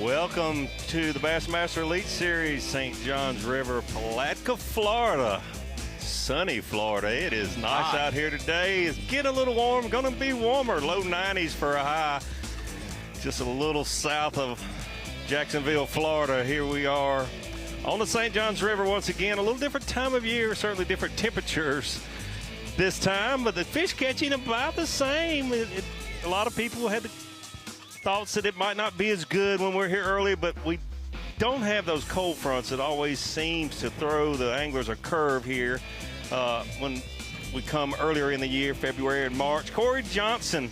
Welcome to the Bassmaster Elite Series, St. Johns River, Palatka, Florida. Sunny Florida. It is nice out here today. It's getting a little warm. Going to be warmer. Low 90s for a high. Just a little south of Jacksonville, Florida. Here we are on the St. Johns River once again. A little different time of year, certainly different temperatures this time, but the fish catching about the same. A lot of people had the thoughts that it might not be as good when we're here early, but we don't have those cold fronts. It always seems to throw the anglers a curve here when we come earlier in the year, February and March. Corey Johnson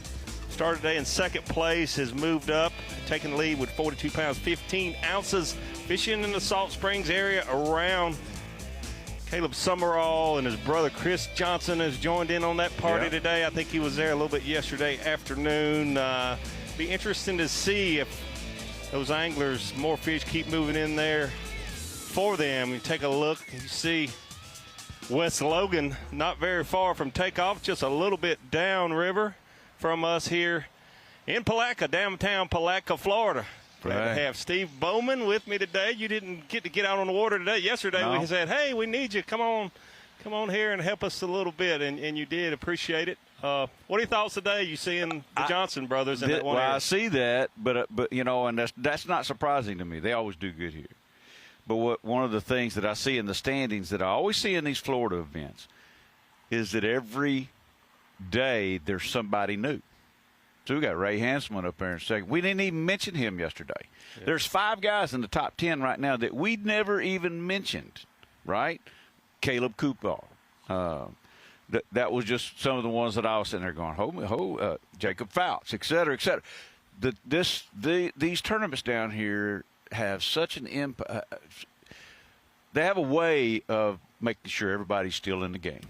started today in second place, has moved up, taking the lead with 42 pounds, 15 ounces, fishing in the Salt Springs area around. Caleb Summerall and his brother Chris Johnson has joined in on that party today. I think he was there a little bit yesterday afternoon. Be interesting to see if those anglers, more fish keep moving in there for them. You take a look, you see West Logan not very far from takeoff, just a little bit downriver from us here in Palatka, downtown Palatka, Florida. Glad to have Steve Bowman with me today. You didn't get to get out on the water today. Yesterday we said, hey, we need you. Come on here and help us a little bit, and you did. Appreciate it. What are your thoughts today? You seeing the Johnson brothers in that one area? I see that, but you know, and that's not surprising to me. They always do good here. But one of the things that I see in the standings that I always see in these Florida events is that every day there's somebody new. So we got Ray Hansman up there in second. We didn't even mention him yesterday. Yeah. There's 5 guys in the top 10 right now that we'd never even mentioned, right? Caleb Cooper. That was just some of the ones that I was sitting there going, Jacob Fouts, et cetera, et cetera. These tournaments down here have such an impact. They have a way of making sure everybody's still in the game.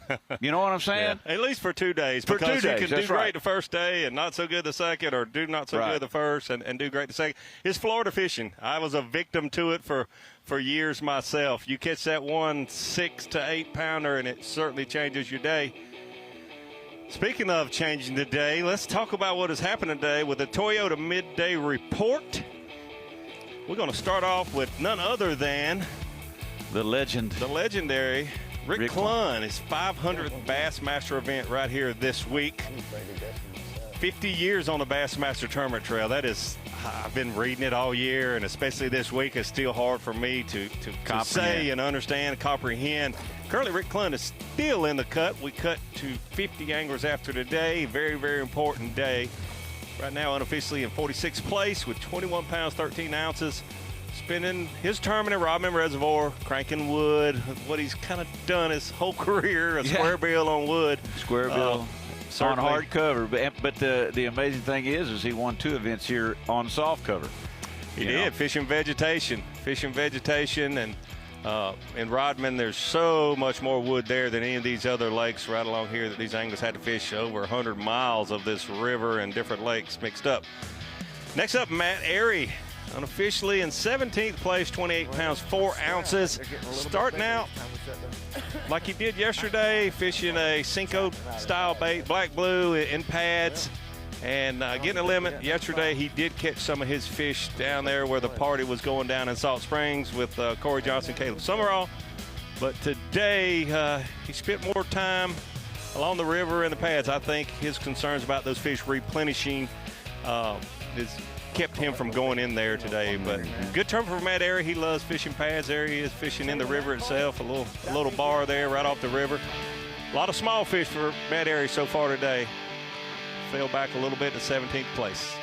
You know what I'm saying? Yeah, at least for 2 days. For 2 days, you can do great right the first day and not so good the second, or do not so good the first and do great the second. It's Florida fishing. I was a victim to it for years myself. You catch that one 6 to 8 pounder, and it certainly changes your day. Speaking of changing the day, let's talk about what has happened today with the Toyota Midday Report. We're going to start off with none other than the legendary Rick Clunn, his 500th Bassmaster event right here this week. 50 years on the Bassmaster Tournament Trail. That is, I've been reading it all year, and especially this week, it's still hard for me to say and understand, comprehend. Currently, Rick Clunn is still in the cut. We cut to 50 anglers after today. Very, very important day. Right now, unofficially in 46th place with 21 pounds, 13 ounces. Spending his tournament at Rodman Reservoir, cranking wood, what he's kind of done his whole career, a square bill on wood. Square bill on hard cover. But the amazing thing is he won 2 events here on soft cover. He did, fishing vegetation, and in Rodman, there's so much more wood there than any of these other lakes right along here that these anglers had to fish over 100 miles of this river and different lakes mixed up. Next up, Matt Airy, unofficially in 17th place, 28 pounds, 4 ounces. Starting out like he did yesterday, fishing a Cinco-style bait, black-blue in pads, and getting a limit. Yesterday, he did catch some of his fish down there where the party was going down in Salt Springs with Corey Johnson, Caleb Summerall. But today, he spent more time along the river and the pads. I think his concerns about those fish replenishing is kept him from going in there today. But good term for Matt Airy. He loves fishing pads. There he is fishing in the river itself, a little bar there right off the river. A lot of small fish for Matt Airy so far today. Fell back a little bit to 17th place.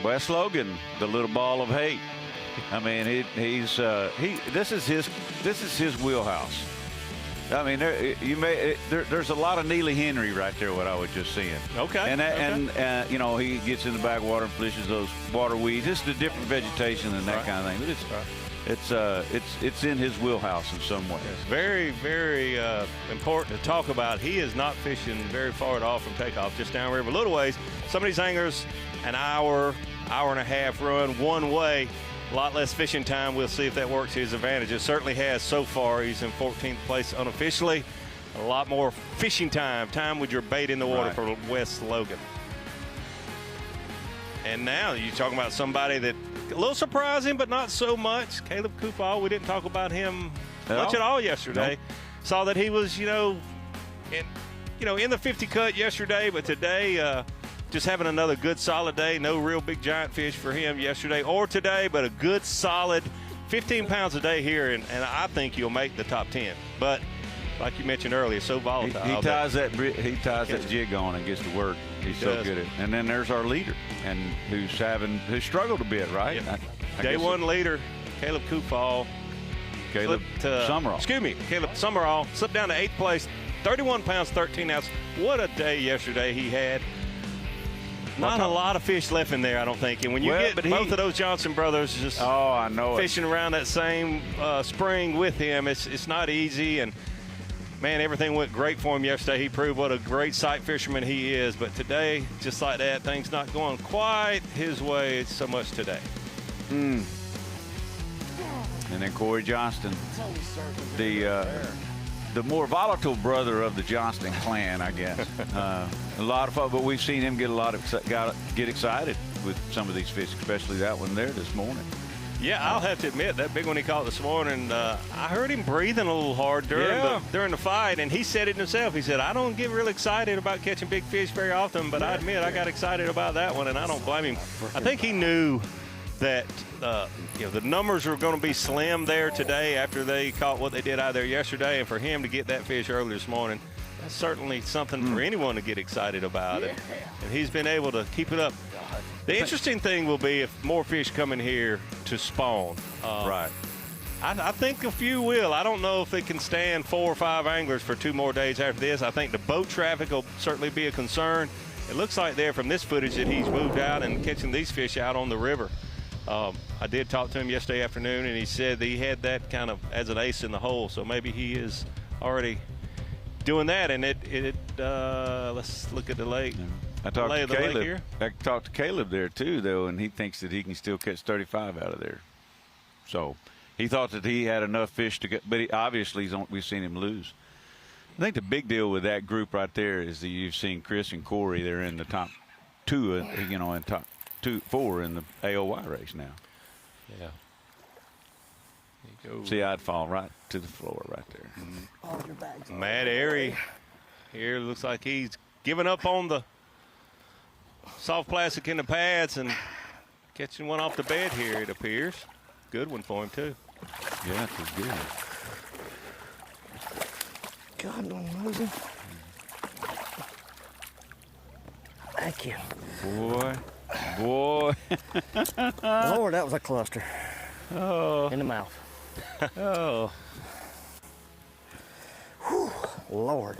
Wes Logan, the little ball of hate. I mean, this is his wheelhouse. I mean, there's a lot of Neely Henry right there. What I was just seeing. Okay. And you know, he gets in the backwater and fishes those water weeds. It's the different vegetation and that kind of thing. But it's in his wheelhouse in some way. It's very, very important to talk about. He is not fishing very far at all from takeoff, just downriver, a little ways. Some of these anglers, an hour and a half run one way. A lot less fishing time. We'll see if that works to his advantage. It certainly has so far. He's in 14th place unofficially. A lot more fishing time with your bait in the water for Wes Logan. And now you're talking about somebody that a little surprising, but not so much. Caleb Coupal, we didn't talk about him much at all yesterday. Nope. Saw that he was, in the 50 cut yesterday, but today just having another good solid day. No real big giant fish for him yesterday or today, but a good solid 15 pounds a day here, and I think you'll make the top 10. But like you mentioned earlier, so volatile. He ties that jig on and gets to work. He's so good at it. And then there's our leader, and who's struggled a bit, right? Yep. Day one leader, Caleb Coupal. Caleb Summerall. Excuse me, Caleb Summerall slipped down to 8th place, 31 pounds, 13 ounces. What a day yesterday he had. Not a lot of fish left in there, I don't think. And when you get both of those Johnson brothers just fishing around that same spring with him, it's not easy. And man, everything went great for him yesterday. He proved what a great sight fisherman he is. But today, just like that, things not going quite his way so much today. And then Corey Johnston, the more volatile brother of the Johnston clan, I guess. A lot of fun, but we've seen him get excited with some of these fish, especially that one there this morning. Yeah, I'll have to admit, that big one he caught this morning, I heard him breathing a little hard during the fight, and he said it himself. He said, I don't get real excited about catching big fish very often, but I admit I got excited about that one, and I don't blame him. I think he knew that the numbers were going to be slim there today after they caught what they did out there yesterday, and for him to get that fish early this morning, that's certainly something for anyone to get excited about. And he's been able to keep it up. The interesting thing will be if more fish come in here to spawn. Right. I think a few will. I don't know if they can stand 4 or 5 anglers for 2 more days after this. I think the boat traffic will certainly be a concern. It looks like there from this footage that he's moved out and catching these fish out on the river. I did talk to him yesterday afternoon, and he said that he had that kind of as an ace in the hole. So maybe he is already doing that. And let's look at the lake. I talked to Caleb there too, though, and he thinks that he can still catch 35 out of there. So he thought that he had enough fish to get, but we've seen him lose. I think the big deal with that group right there is that you've seen Chris and Corey. They're in the top 2, and top 4 in the AOY race now. Yeah. See, I'd fall right to the floor right there. Matt Airy here looks like he's giving up on the soft plastic in the pads and catching one off the bed here, it appears. Good one for him, too. Yeah, it was good. God, don't lose him. Thank you. Boy. Lord, that was a cluster. Oh. In the mouth. Oh. Whew, Lord.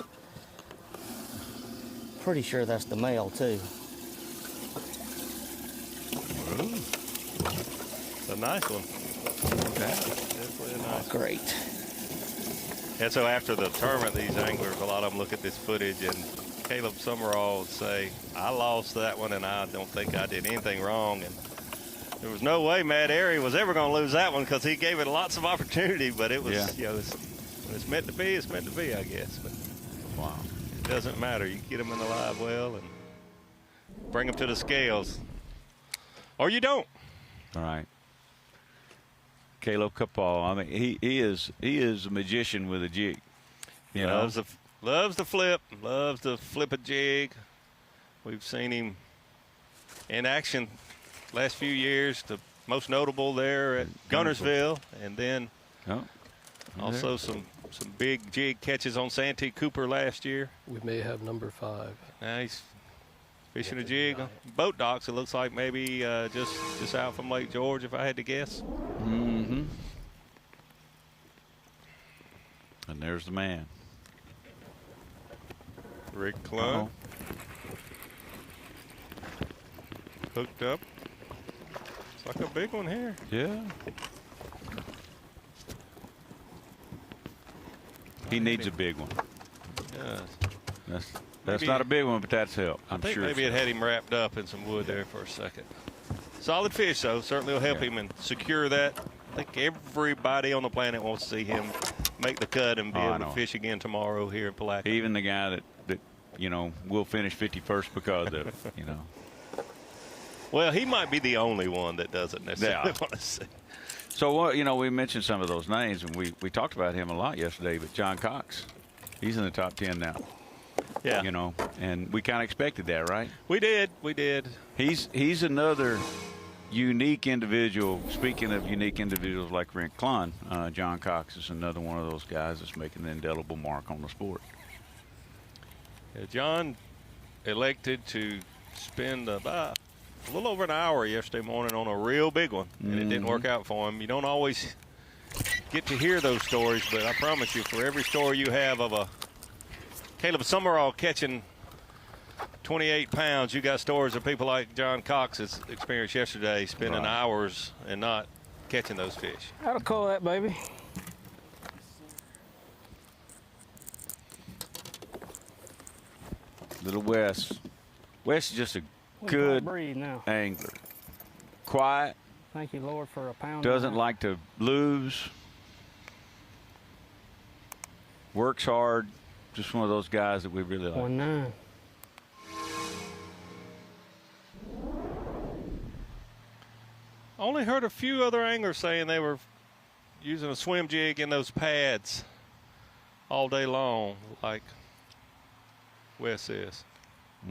Pretty sure that's the male, too. Ooh. It's a nice one. Okay. Definitely a nice one. Great. And so after the tournament, these anglers, a lot of them look at this footage, and Caleb Summerall would say, I lost that one, and I don't think I did anything wrong. And there was no way Matt Airy was ever going to lose that one because he gave it lots of opportunity, but it was, when it's meant to be, it's meant to be, I guess. But wow. It doesn't matter. You get them in the live well and bring them to the scales. Or you don't. All right. Caleb Coupal, I mean, he is a magician with a jig. Loves to flip, loves to flip a jig. We've seen him in action last few years. The most notable there at Gunnersville, and then also some big jig catches on Santee Cooper last year. We may have number 5. Now he's fishing a jig on boat docks. It looks like maybe just out from Lake George, if I had to guess. Mm-hmm. And there's the man. Rick Clun. Hooked up. It's like a big one here. Yeah. He needs a big one. Yeah. That's not a big one, but that's help. I think maybe it had him wrapped up in some wood there for a second. Solid fish, though. Certainly will help him and secure that. I think everybody on the planet wants to see him make the cut and be able to fish again tomorrow here in Palatka. Even the guy that will finish 51st because of it, Well, he might be the only one that doesn't necessarily Yeah. want to see. So, you know, we mentioned some of those names, and we talked about him a lot yesterday, but John Cox, he's in the top 10 now. Yeah. You know, and we kind of expected that, right? We did. He's another unique individual. Speaking of unique individuals like Rick Clunn, John Cox is another one of those guys that's making the indelible mark on the sport. Yeah, John elected to spend about a little over an hour yesterday morning on a real big one, and it didn't work out for him. You don't always get to hear those stories, but I promise you, for every story you have of a Caleb Summerall catching 28 pounds, you got stories of people like John Cox's experience yesterday, spending hours and not catching those fish. How to call that, baby? Little Wes. Wes is just a We good can't breathe now. angler. Quiet, Thank you, Lord, for a pound. doesn't like to lose, works hard. Just one of those guys that we really like. 1.9. Only heard a few other anglers saying they were using a swim jig in those pads all day long, like Wes is.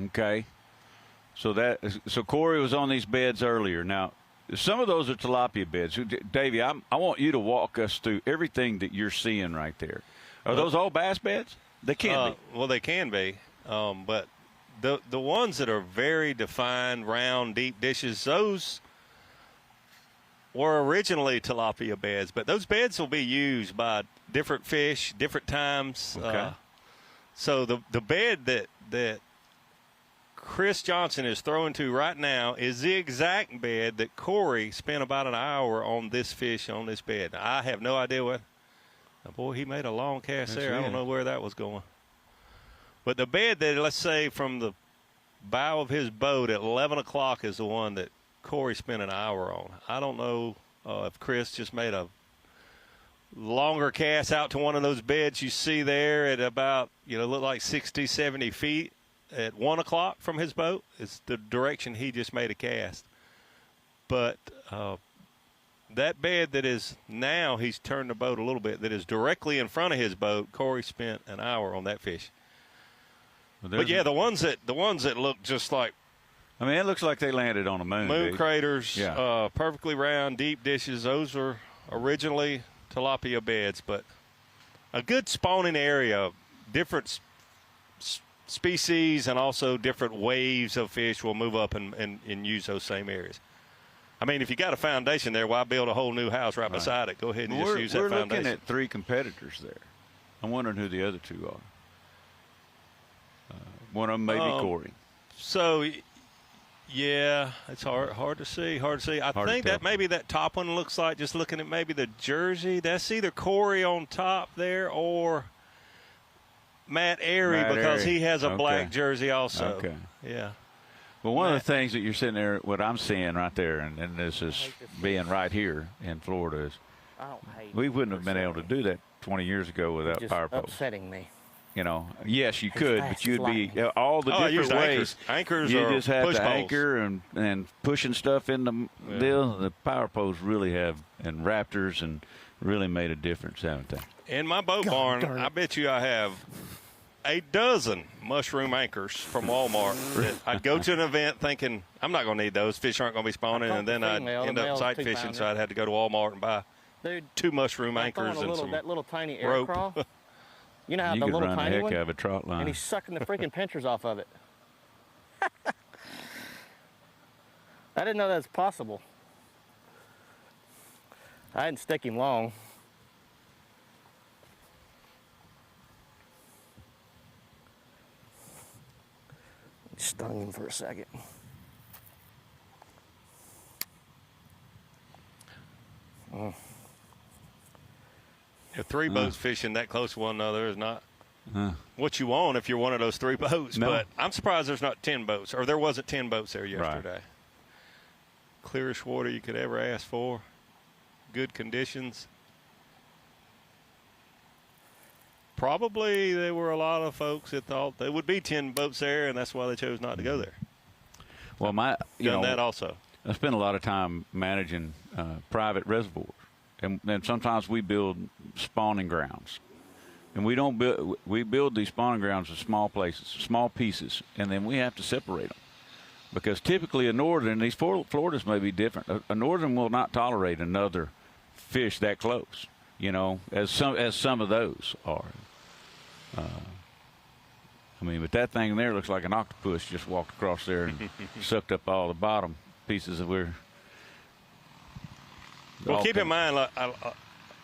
Okay. So Corey was on these beds earlier. Now, some of those are tilapia beds. Davey, I want you to walk us through everything that you're seeing right there. Are those all bass beds? They can be. Well, they can be, but the ones that are very defined, round, deep dishes, those were originally tilapia beds, but those beds will be used by different fish, different times. Okay. So the bed that Chris Johnson is throwing to right now is the exact bed that Corey spent about an hour on this fish on this bed. Now, I have no idea what. Boy, he made a long cast there. I don't know where that was going. But the bed that, let's say, from the bow of his boat at 11 o'clock is the one that Corey spent an hour on. I don't know if Chris just made a longer cast out to one of those beds you see there at about, look like 60, 70 feet at 1 o'clock from his boat. It's the direction he just made a cast. But that bed that is now, he's turned the boat a little bit, that is directly in front of his boat, Corey spent an hour on that fish. But yeah, the ones that look just like, I mean, it looks like they landed on a moon. Moon craters, Yeah. perfectly round, deep dishes. Those are originally tilapia beds, but a good spawning area, different species and also different waves of fish will move up and use those same areas. I mean, if you got a foundation there, why build a whole new house right beside it? Go ahead and just use that foundation. We're looking at 3 competitors there. I'm wondering who the other 2 are. One of them may be Corey. So, yeah, it's hard to see. I think that maybe that top one looks like, just looking at maybe the jersey, that's either Corey on top there or Matt Airy, because he has a black jersey also. Okay. Yeah. Well, one of the things that you're sitting there, what I'm seeing right there, and this is being right here in Florida, is we wouldn't have been able to do that 20 years ago without power poles. Upsetting me. Yes, you could, but you'd be all the different ways. Anchors you or just have push to poles. anchor and pushing stuff in the deal. The power poles really have, and Raptors, and really made a difference, haven't they? In my boat barn, I bet you I have a dozen mushroom anchors from Walmart. That I'd go to an event thinking, I'm not going to need those. Fish aren't going to be spawning. And then I'd end up sight fishing, so I'd have to go to Walmart and buy 2 mushroom anchors and some that little tiny air rope. crawl. You know how You the could little run a tiny heck one, of a trot line. and he's sucking the freaking pinchers off of it. I didn't know that was possible. I didn't stick him long. Stung him for a second. If 3 boats fishing that close to one another is not what you want if you're one of those 3 boats. No. But I'm surprised there's not 10 boats, or there wasn't 10 boats there yesterday. Right. Clearest water you could ever ask for. Good conditions. Probably there were a lot of folks that thought there would be 10 boats there, and that's why they chose not to go there. Well, Done that also. I spend a lot of time managing private reservoirs, and sometimes we build spawning grounds. And we build these spawning grounds in small places, small pieces, and then we have to separate them. Because typically a northern, these Floridas may be different. A northern will not tolerate another fish that close, as some of those are. But that thing there looks like an octopus just walked across there and sucked up all the bottom pieces of Well, keep in mind,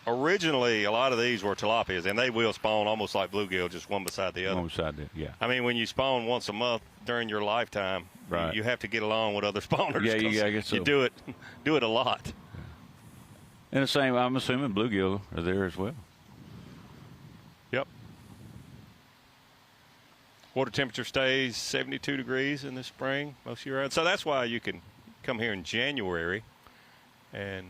originally a lot of these were tilapias, and they will spawn almost like bluegill, just one beside the other. One beside the, yeah. When you spawn once a month during your lifetime, right, you have to get along with other spawners. Yeah, I guess so. You do it a lot. And the same, I'm assuming bluegill are there as well. Yep. Water temperature stays 72 degrees in the spring most year round. So that's why you can come here in January and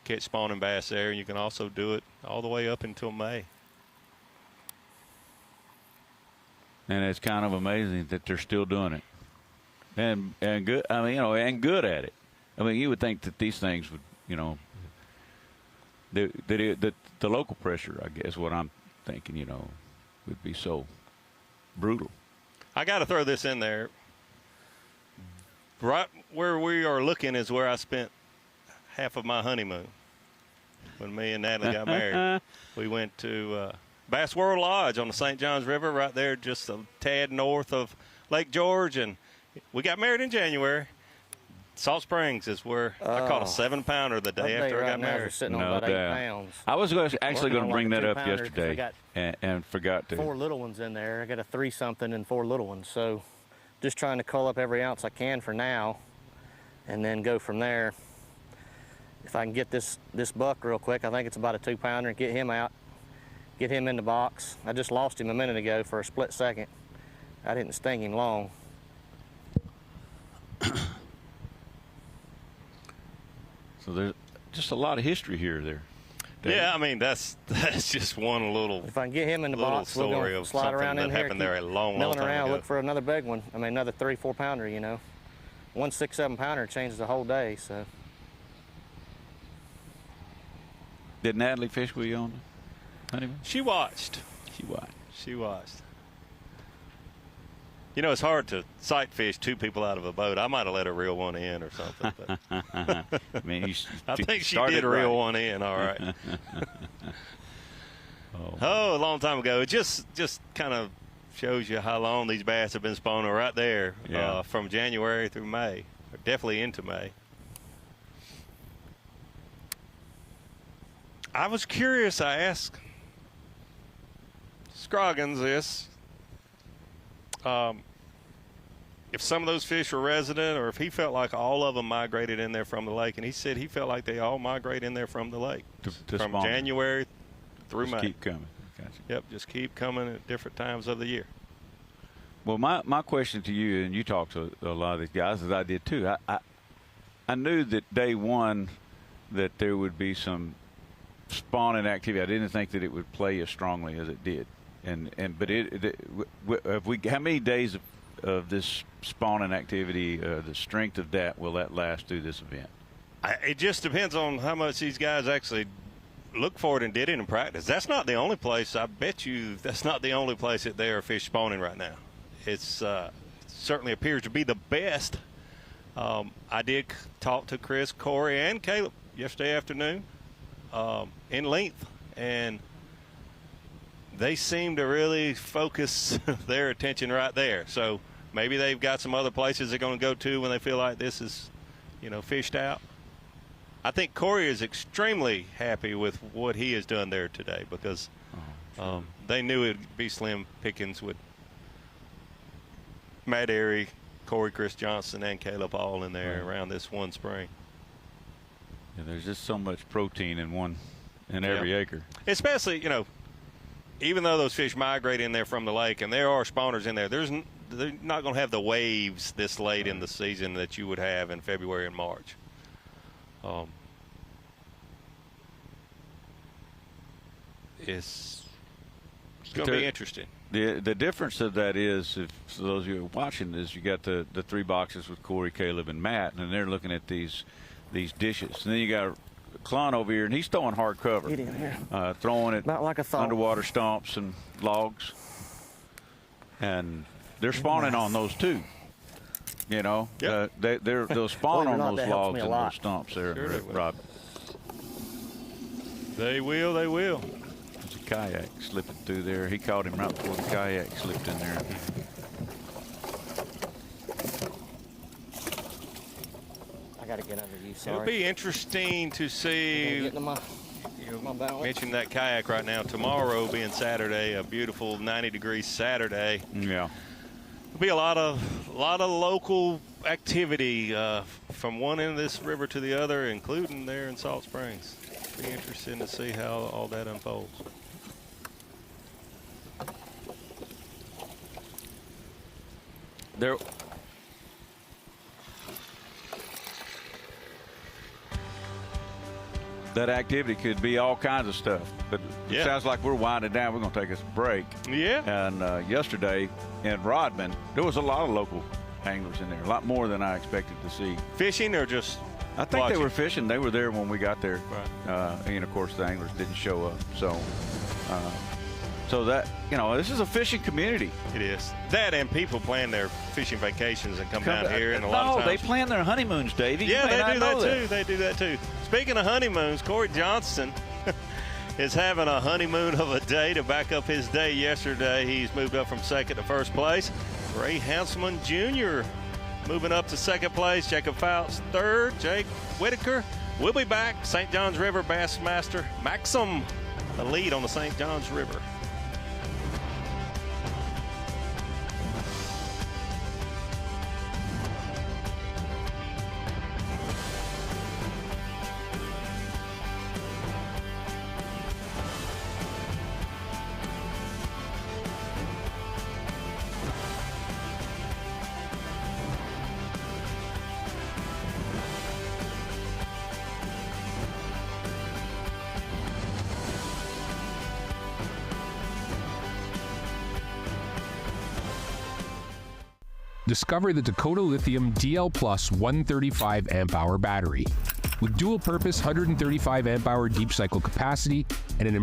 catch spawning bass there. And you can also do it all the way up until May. And it's kind of amazing that they're still doing it. And good, and good at it. You would think that these things would, that the local pressure, I guess, what I'm thinking, would be so brutal. I got to throw this in there. Right where we are looking is where I spent half of my honeymoon when me and Natalie got married. We went to Bass World Lodge on the St. Johns River, right there just a tad north of Lake George, and we got married in January. Salt Springs is where I caught a 7-pounder the day after I got married. Sitting on about 8 pounds. I was actually going to bring that up 2-pounder yesterday and forgot to. 4 little ones in there. I got a 3-something and 4 little ones. So just trying to cull up every ounce I can for now and then go from there. If I can get this buck real quick, I think it's about a 2-pounder, get him out, get him in the box. I just lost him a minute ago for a split second. I didn't sting him long. So there's just a lot of history here there. Yeah, that's just one little. If I can get him in the box, we're going to slide around in here, happened there a long milling time around, ago. look for another big one. Another 3-4 pounder. 1 6-7 pounder changes the whole day. So. Did Natalie fish with you on the honeymoon? She watched. She watched. It's hard to sight fish 2 people out of a boat. I might have let her reel one in or something. But I think she did reel one in, all right. a long time ago. It just kind of shows you how long these bass have been spawning right there, from January through May, or definitely into May. I was curious. I asked Scroggins this. If some of those fish were resident or if he felt like all of them migrated in there from the lake. And he said he felt like they all migrate in there from the lake. From spawn. January through May. Just keep coming. Gotcha. Yep, just keep coming at different times of the year. Well, my question to you, and you talked to a lot of these guys, as I did too. I knew that day one that there would be some spawning activity. I didn't think that it would play as strongly as it did. But how many days of this spawning activity, the strength of that, will that last through this event? It just depends on how much these guys actually look for it and did it in practice. That's not the only place. I bet you that's not the only place that there are fish spawning right now. It's certainly appears to be the best. I did talk to Chris, Corey, and Caleb yesterday afternoon in length, and they seem to really focus their attention right there. So maybe they've got some other places they're going to go to when they feel like this is, fished out. I think Corey is extremely happy with what he has done there today because they knew it would be slim pickings with Matt Airy, Corey, Chris Johnson, and Caleb all in there around this one spring. Yeah, there's just so much protein in every acre. Especially, even though those fish migrate in there from the lake, and there are spawners in there, they're not going to have the waves this late in the season that you would have in February and March. It's going to be interesting. The difference of that is, if for those of you watching, is you got the 3 boxes with Corey, Caleb, and Matt, and they're looking at these dishes. And then you got Klon over here, and he's throwing hard cover. Get in here. Throwing it About like a thought. underwater stumps and logs. And they're spawning on those too. You know, Yep. they'll spawn on those logs me a and lot. those stumps there, Sure they will. Rob. They will. They will. There's a kayak slipping through there. He caught him right before the kayak slipped in there. I got to get under you, It'll sorry. be interesting to see. Get into my balance. Mentioned that kayak right now. Tomorrow being Saturday, a beautiful 90-degree Saturday. Yeah. There'll be a lot of local activity from one end of this river to the other, including there in Salt Springs. Be interesting to see how all that unfolds. There. That activity could be all kinds of stuff, but Yeah. it sounds like we're winding down. We're going to take us a break. Yeah. And yesterday in Rodman, there was a lot of local anglers in there, a lot more than I expected to see. Fishing or just I think watching? they were fishing. They were there when we got there. Right. And of course the anglers didn't show up. So that, you know, this is a fishing community. It is. That and people plan their fishing vacations and come down here, and a lot No, of times. they plan their honeymoons, Davey. You Yeah, may they not do know that too. They do that too. Speaking of honeymoons, Corey Johnston is having a honeymoon of a day to back up his day yesterday. He's moved up from second to first place. Ray Hanselman Jr. moving up to second place. Jacob Fouts third. Jake Whitaker will be back. St. Johns River Bassmaster Maxim, the lead on the St. Johns River. Discover the Dakota Lithium DL Plus 135 amp-hour battery. With dual-purpose 135 amp-hour deep cycle capacity and an